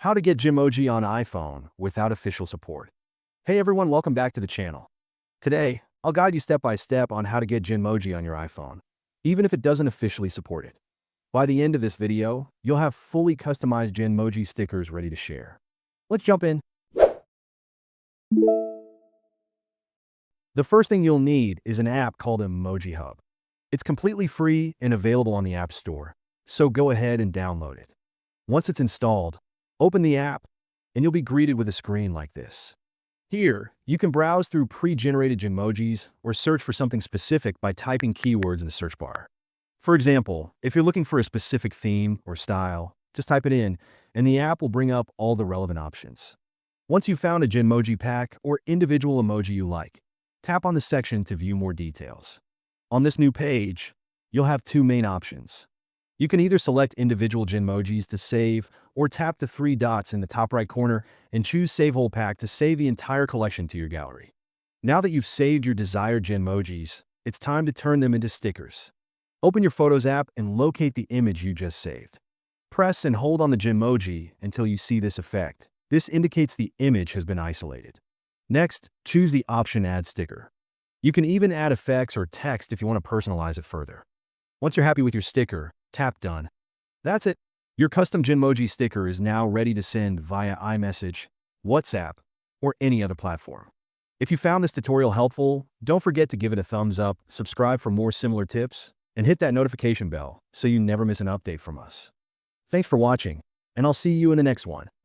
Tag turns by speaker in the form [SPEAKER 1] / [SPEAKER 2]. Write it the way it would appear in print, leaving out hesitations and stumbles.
[SPEAKER 1] How to get Genmoji on iPhone without official support. Hey everyone, welcome back to the channel. Today, I'll guide you step by step on how to get Genmoji on your iPhone, even if it doesn't officially support it. By the end of this video, you'll have fully customized Genmoji stickers ready to share. Let's jump in. The first thing you'll need is an app called Emoji Hub. It's completely free and available on the App Store, so go ahead and download it. Once it's installed, open the app, and you'll be greeted with a screen like this. Here, you can browse through pre-generated Genmojis or search for something specific by typing keywords in the search bar. For example, if you're looking for a specific theme or style, just type it in, and the app will bring up all the relevant options. Once you've found a Genmoji pack or individual emoji you like, tap on the section to view more details. On this new page, you'll have two main options. You can either select individual Genmojis to save or tap the three dots in the top right corner and choose Save Whole Pack to save the entire collection to your gallery. Now that you've saved your desired Genmojis, it's time to turn them into stickers. Open your Photos app and locate the image you just saved. Press and hold on the Genmoji until you see this effect. This indicates the image has been isolated. Next, choose the option Add Sticker. You can even add effects or text if you want to personalize it further. Once you're happy with your sticker, tap Done. That's it. Your custom Genmoji sticker is now ready to send via iMessage, WhatsApp, or any other platform. If you found this tutorial helpful, don't forget to give it a thumbs up, subscribe for more similar tips, and hit that notification bell so you never miss an update from us. Thanks for watching, and I'll see you in the next one.